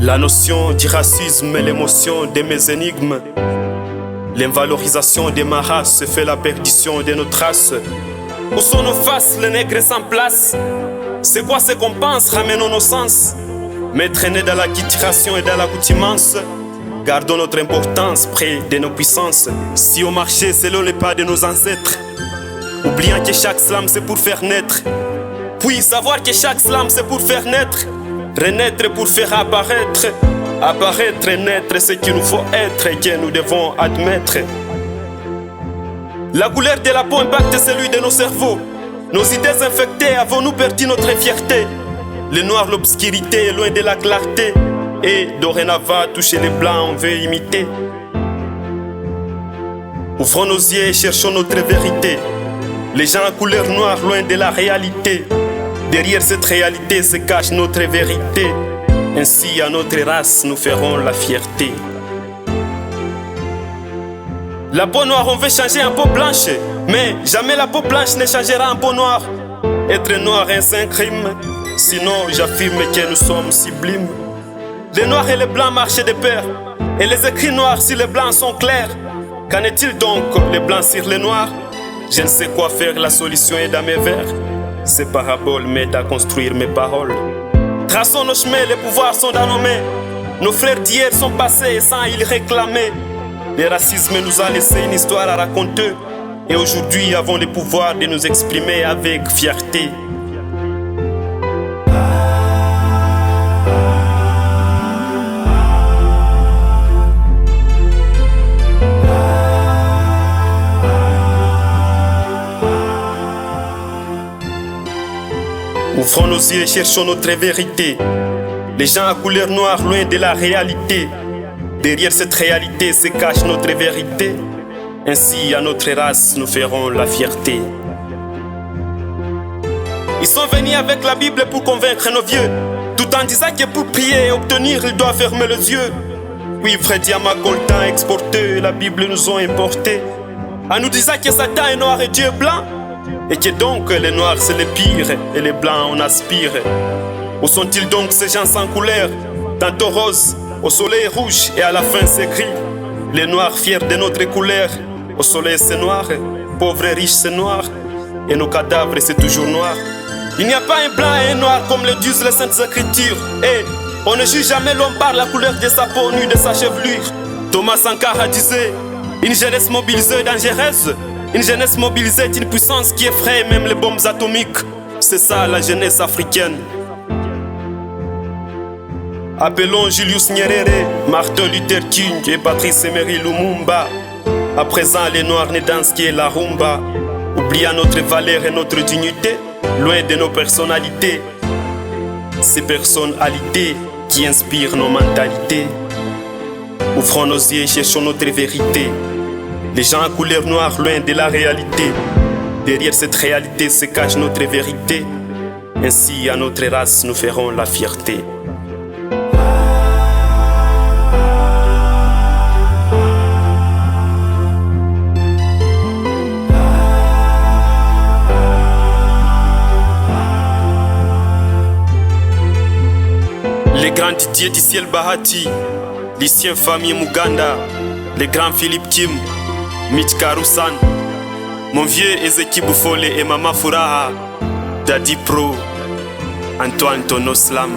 La notion du racisme est l'émotion de mes énigmes. L'invalorisation de ma race fait la perdition de notre race. Où sont nos faces, les nègres sans place? C'est quoi ce qu'on pense, ramenons nos sens? Mais traîner dans la culturation et dans l'accoutumance. Gardons notre importance près de nos puissances. Si on marchait selon les pas de nos ancêtres, oubliant que chaque slam c'est pour faire naître. Puis savoir que chaque slam c'est pour faire naître. Renaître pour faire apparaître. Apparaître et naître ce qu'il nous faut être et que nous devons admettre. La couleur de la peau impacte celui de nos cerveaux. Nos idées infectées, avons-nous perdu notre fierté? Le noir, l'obscurité est loin de la clarté. Et dorénavant, toucher les blancs, on veut imiter. Ouvrons nos yeux et cherchons notre vérité. Les gens à couleur noire, loin de la réalité. Derrière cette réalité se cache notre vérité. Ainsi, à notre race, nous ferons la fierté. La peau noire, on veut changer en peau blanche. Mais jamais la peau blanche ne changera en peau noire. Être noir est un crime. Sinon, j'affirme que nous sommes sublimes. Les noirs et les blancs marchent de pair. Et les écrits noirs sur les blancs sont clairs. Qu'en est-il donc, les blancs sur les noirs? Je ne sais quoi faire, la solution est dans mes vers. Ces paraboles m'aident à construire mes paroles. Traçons nos chemins, les pouvoirs sont dans nos mains. Nos frères d'hier sont passés et sans ils réclamer. Le racisme nous a laissé une histoire à raconter. Et aujourd'hui avons le pouvoir de nous exprimer avec fierté. Ouvrons nos yeux et cherchons notre vérité. Les gens à couleur noire, loin de la réalité. Derrière cette réalité se cache notre vérité. Ainsi, à notre race, nous ferons la fierté. Ils sont venus avec la Bible pour convaincre nos vieux, tout en disant que pour prier et obtenir, ils doivent fermer les yeux. Oui, frère Diama, coltan exporté, la Bible nous ont importé, en nous disant que Satan est noir et Dieu est blanc. Et que donc les noirs c'est les pires et les blancs on aspire. Où sont-ils donc ces gens sans couleur? Tantôt rose, au soleil rouge et à la fin c'est gris. Les noirs fiers de notre couleur, au soleil c'est noir, pauvres et riches c'est noir, et nos cadavres c'est toujours noir. Il n'y a pas un blanc et un noir comme le disent les saintes écritures. Et on ne juge jamais l'homme par la couleur de sa peau nue de sa chevelure. Thomas Sankara disait, une jeunesse mobilisée dangereuse. Une jeunesse mobilisée est une puissance qui effraie même les bombes atomiques. C'est ça la jeunesse africaine. Appelons Julius Nyerere, Martin Luther King et Patrice Emery Lumumba. À présent les noirs ne dansent qu'à la rumba. Oubliant notre valeur et notre dignité, loin de nos personnalités. Ces personnalités qui inspirent nos mentalités. Ouvrons nos yeux et cherchons notre vérité. Les gens à couleur noire, loin de la réalité. Derrière cette réalité se cache notre vérité. Ainsi, à notre race, nous ferons la fierté. Les grands Didier du ciel Bahati, Lucien Famille Muganda, les grands Philippe Kim, Mitch Karusan, mon vieux Ezeki Boufole et Mama Furaha, Daddy Pro, Antoine Tonoslam.